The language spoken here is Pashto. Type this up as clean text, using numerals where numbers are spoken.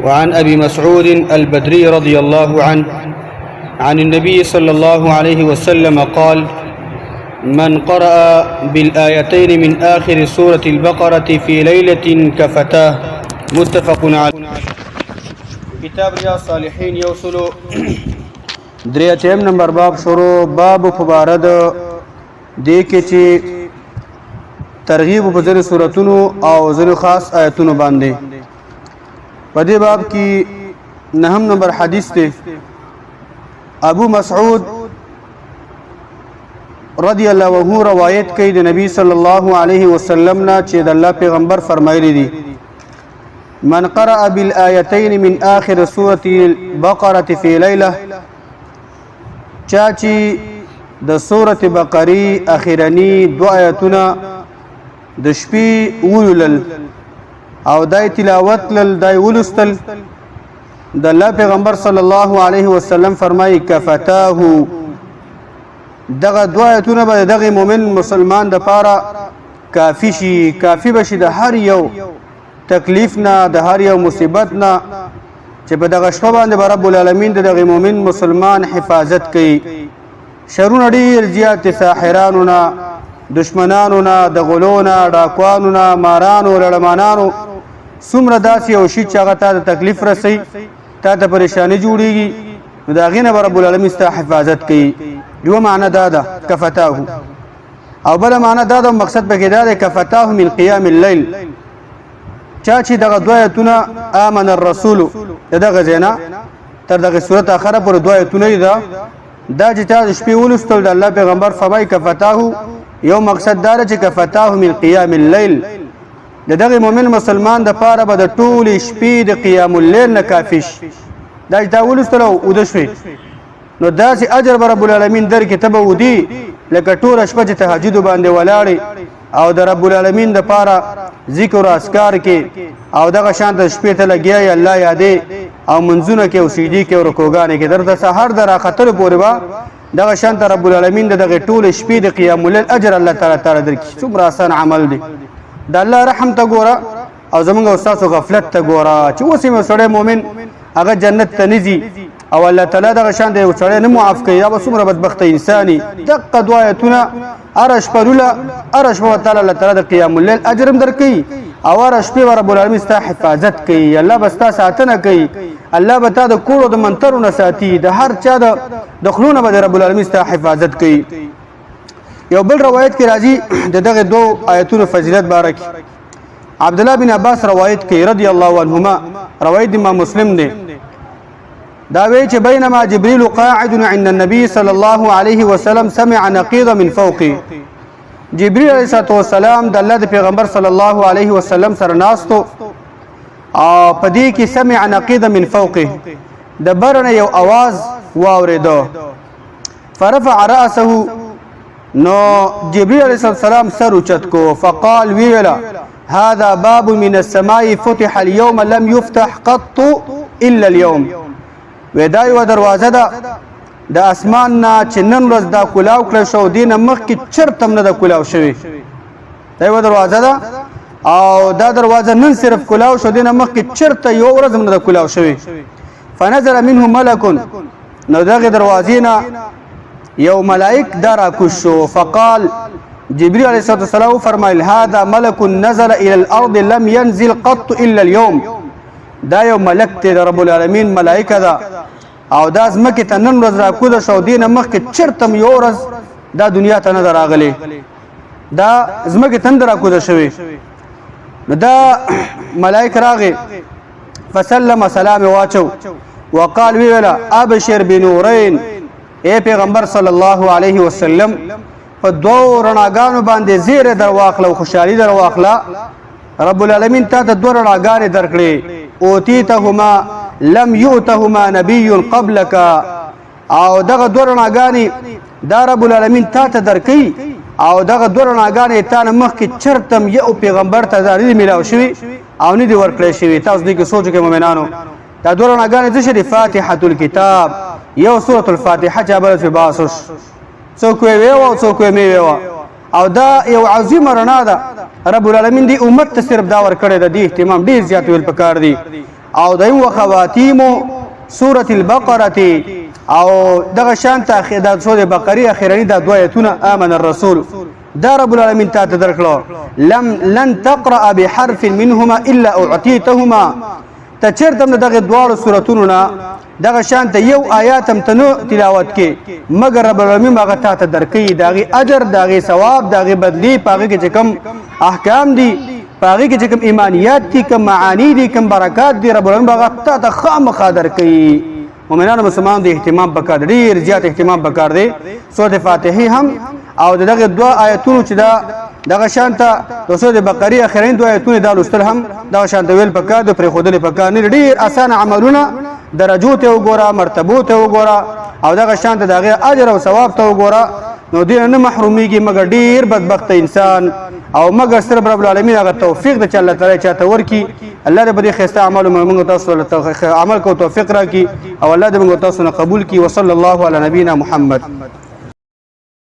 وعن أبي مسعود البدري رضي الله عنه عن النبي صلى الله عليه وسلم قال: من قرأ بالآيتين من آخر سورة البقرة في ليلة كفتاه. متفق عليه. کتاب ریاض صالحین یوصلو دریاتیم نمبر باب شروع باب فبارد دی کې چې ترغیب په ځینو سورتونو او ځینو خاص آیتونو باندې. په دې باب کې نهم نمبر حدیث دی. ابو مسعود رضی الله عنه روایت کوي د نبی صلی الله علیه وسلم نه چې د الله پیغمبر فرمایلی دي: من قرأ بالآيتين من آخر سورة البقرة في ليلة، چاچی د سورة بقری اخیرنی دو آیتونه د شپې ولول او دای تلاوت لل دای ولستل، د الله پیغمبر صلی الله علیه وسلم فرمایي کفتاه، دغه دو آیتونه به دغه مؤمن مسلمان د پاره کافی شي، کافی بشي د هر یو تکلیف نه، د هر یو مصیبت نه چې په دغه شپه باندې رب العالمین دغه مؤمن مسلمان حفاظت کوي. شرونه ډیر زیات، ساحرانو نه، دشمنانو نه، د غلو نه، ډاکوانو نه، مارانو، لړمانانو، څومره داسې یو شي چې هغه ته د تکلیف رسي، تا ته پریشانی جوړیږي، نو د هغې نه به رب العالمین ستا حفاظت کوي. یوه معنی دا ده کفتاه، او بله معنی دا ده، مقصد پکې دا دی کفتاه من قیام اللیل، چا چې دغه دوه آیتونه آمن الرسول دغه ځای نه تر دغه صورت آخره پورې دوه آیتونه دي، دا چې تا د شپې ولوستل د الله پیغمبر فرمایي کفتاه، یو مقصد دا چې کفتاه من قیام اللیل، د دغه مؤمن مسلمان د پاره به د ټولې شپې د قیام اللیل نه کافي شي. دا چې تا ولوستل او اوده شوې، نو داسې اجر به رب العالمین درکې، ته به ودي لکه ټوله شپه چې تهجدو باندې ولاړې او د رب العالمین د پاره ذکر او اذکار کې او دغه شان د شپې ته لګیای الله یادې او منځونه کې او سجدي کې او رکوګانې کې درته سحر در اخطر پورې با دغه شان ته رب العالمین دغه ټول شپې د قیام الليل اجر الله تعالی درکړي. څومره آسان عمل دی. د الله رحم ته ګوره او زمونږ استاد غفلت ته ګوره چې اوس یې سړی مؤمن هغه جنت ته نځي او الله تعالی دغه شان دی سړی نه معاف کوي، یا به څومره بدبخته انساني. دغه دوه آیتونه هره شپه لوله، هره شپه تعالی الله تعالی د قیام الليل اجر هم درکوي او هره شپه رب العالمین ستا حفاظت کوي، الله به ستا ساتنه کوي، الله به تا د کور او د منترو نه ساتي، د هر چا د خلونه به رب العالمین ستا حفاظت کوي. یو بل روایت کې راځي د دغه دو آیتونو فضیلت باره کې. عبد الله بن عباس روایت کوي رضی الله عنهما، روایت امام مسلم دی. دا وی چې بینما جبريل قاعد عند النبي صلى الله عليه وسلم سمع نقيضا من فوقه، جبريل علیه السلام د الله د پیغمبر صلی الله علیه وسلم سره ناستو او په دې کې سمع نقيضا من فوقه، د برنه یو आवाज واوریدو. فرفع راسه، نو جبريل علیه السلام سر اوچت کو، فقال ویلا هذا باب من السماء فتح اليوم لم يفتح قط الا اليوم، ودا یو دروازه ده د اسمان نه چې نن ورځ دا کلاو کړی شو، دینه مخکې چرته هم نه ده کلاو شوې. دا یو دروازه ده او دا دروازه نن صرف کلاو شو، دینه مخکې چرته یو ورځ هم نه ده کلاو شوې. فنظر منه ملک، نو دغه دروازې نه یو ملائک دا راکوز شو. فقال جبريل علیه السلام فرمایل هذا ملک نزل الى الارض لم ينزل قط الا اليوم، دا یو ملک ته د رب العالمین ملائکه ده او دا ځمکې ته نن ورځ راکوزه شو، دینه مخکې چرته هم یو ورځ دا دنیا ته نه ده راغلې، دا ځمکې ته نه ده راکوزه شوې. نو دا ملائک راغې فسلم، سلام واچو، وقال ویلا ابشر بنورین، اے پیغمبر صلی الله علیه وسلم په دوه رڼاګانو باندې زیره در واخله او خوشحالي در واخله، رب العالمین تا ته دوه رڼاګانې درکړې، اوتیتهما لم یؤتهما نبی قبلک، او دغه دوه رڼاګانې دا رب العالمین تا ته درکوي او دغه دوه رڼاګانې تا نه مخکې چرته هم یو پیغمبر ته دا نه دي میلاو شوي او نه دي ورکړی شوي. تاسو دې کې سوچ وکړئ مؤمنانو، دا دوه رڼاګانې څه شي دي؟ فاتحة الکتاب، یو سورة الفاتحه چې بل په باسوس څوک وی او څوک وی میوه، او دا یو عظیمه رڼا ده. رب العالمین دی امت ته صرف دا ور کړی د دې اهتمام ډیر زیات ویل پکار دی، او دیم وخواتیم سوره البقره او دغه شان ته د سوره بقره اخرنی د دوه آیتونه امن الرسول دا رب العالمین ته درکړو لن تقرأ بحرف منهما الا اعطيتهما ته چیرته دغه دواړو سوراتونو نه دغه شان ته یو آیات هم تنو تلاوت کې مگر رب العالمین هغه ته درکې دغه اجر دغه ثواب دغه بدلی پاګه کې کم احکام دي پاګه کې کم ایمانیات دي کم معانی دي کم برکات دي رب العالمین هغه ته خامخا درکې مؤمنانو مسلمانانو د اهتمام پکار ډیر زیات اهتمام پکار دی سورۃ فاتحه هم او دغه دوا آیتونو چې دغه شانته د سورۃ بقره اخرین دوا آیتونه د لوستل هم دغه شانته ویل پکار دی پر خودل پکار نه ډیر اسانه عملونه درجو ته وګوره مرتبو ته وګوره او دغه شانته دغه اجر او ثواب ته وګوره نو دې نه محرومیږي مګر ډیر بدبخت انسان او مګر سره رب العالمین هغه توفیق د الله تعالی چاته ورکی الله دې په دې خسته اعمال موږ تاسو له عمل کو توفیق راکړي او الله دې موږ تاسو نه قبول کړي وصلی الله علی نبینا محمد